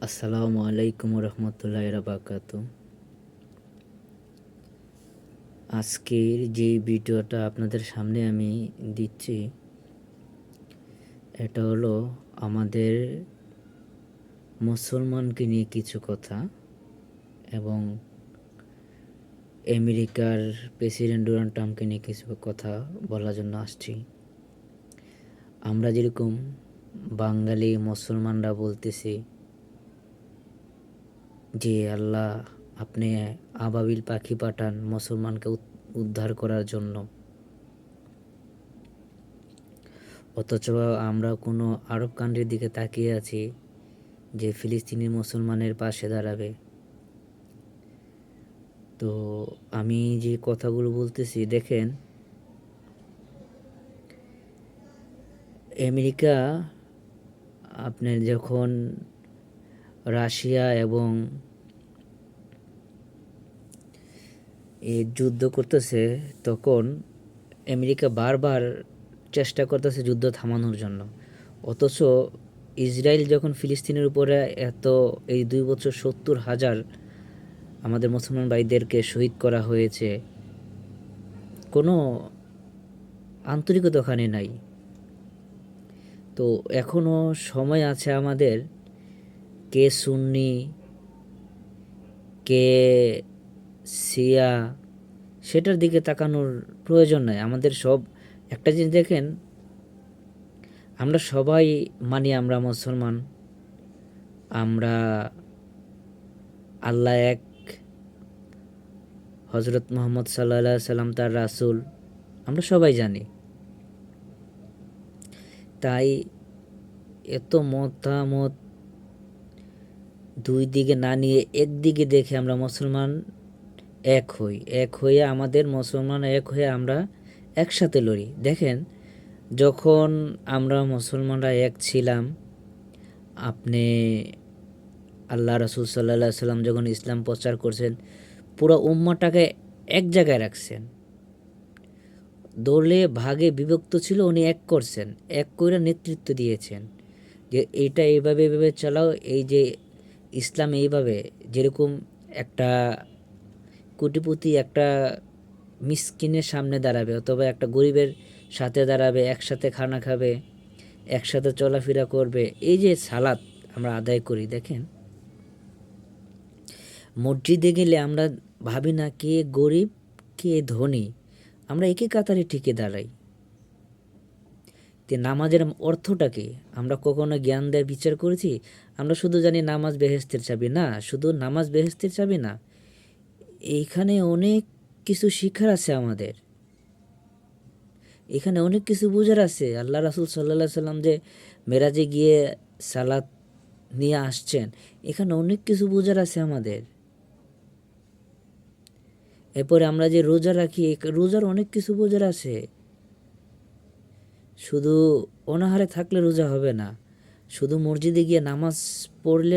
আসসালামু আলাইকুম রহমতুল্লাহ বারাকাতু। আজকের যে ভিডিওটা আপনাদের সামনে আমি দিচ্ছি, এটা হলো আমাদের মুসলমানকে নিয়ে কিছু কথা এবং আমেরিকার প্রেসিডেন্ট ডোনাল্ড ট্রাম্পকে নিয়ে কিছু কথা বলার জন্য আসছি। আমরা যেরকম বাঙালি মুসলমানরা বলতেছি যে আল্লাহ আপনি আবাবিল পাখি পাঠান মুসলমানকে উদ্ধার করার জন্য, অথচ আমরা কোনো আরব কান্ট্রির দিকে তাকিয়ে আছি যে ফিলিস্তিনি মুসলমানের পাশে দাঁড়াবে। তো আমি যে কথাগুলো বলতেছি দেখেন, আমেরিকা আপনার যখন রাশিয়া এবং যুদ্ধ করতেছে, তখন আমেরিকা বারবার চেষ্টা করতেছে যুদ্ধ থামানোর জন্য। অথচ ইসরায়েল যখন ফিলিস্তিনের উপরে এই 2 বছর 70,000 আমাদের মুসলমান ভাইদেরকে শহীদ করা হয়েছে, কোনো আন্তরিকতা ওখানে নাই। তো এখনও সময় আছে আমাদের, কে সুন্নি কে শিয়া সেটার দিকে তাকানোর প্রয়োজন নাই। আমাদের সব একটা জিনিস দেখেন, আমরা সবাই মানি আমরা মুসলমান, আমরা আল্লাহ এক, হজরত মুহাম্মদ সাল্লাল্লাহু আলাইহি সাল্লাম তার রাসূল, আমরা সবাই জানি। তাই এত মতামত দুই দিকে না নিয়ে একদিকে দেখে আমরা মুসলমান এক হয়ে আমাদের মুসলমান এক হয়ে আমরা একসাথে লড়ি। দেখেন, যখন আমরা মুসলমানরা এক ছিলাম, আপনি আল্লাহ রাসূল সাল্লাল্লাহু আলাইহি সাল্লাম যখন ইসলাম প্রচার করছেন, পুরো উম্মাহটাকে এক জায়গায় রাখছেন। দলে ভাগে বিভক্ত ছিল, উনি এক করছেন, এক করে নেতৃত্ব দিয়েছেন যে এইটা এইভাবে চালাও। এই যে ইসলাম এইভাবে, যেরকম একটা কোটিপতি একটা মিসকিনের সামনে দাঁড়াবে অথবা একটা গরিবের সাথে দাঁড়াবে, একসাথে খানা খাবে, একসাথে চলাফেরা করবে। এই যে সালাত আমরা আদায় করি, দেখেন মসজিদে গেলে আমরা ভাবি না কে গরিব কে ধনী, আমরা একে কাতারে ঠিকে দাঁড়াই। তে নামাজের অর্থটা কি আমরা কখনো জ্ঞান দেয় বিচার করেছি? আমরা শুধু জানি নামাজ বেহেস্তের চাবি। না, শুধু নামাজ বেহেস্তের চাবি না, এইখানে অনেক কিছু শিখার আছে আমাদের, এখানে অনেক কিছু বোঝার আছে। আল্লাহ রাসূল সাল্লাল্লাহু আলাইহি সাল্লাম যে মেরাজে গিয়ে সালাত নিয়ে আসছেন, এখানে অনেক কিছু বোঝার আছে আমাদের। এরপরে আমরা যে রোজা রাখি, রোজার অনেক কিছু বোঝার আছে। শুধু অনাহারে থাকলে রোজা হবে না, শুধু মসজিদে গিয়ে নামাজ পড়লে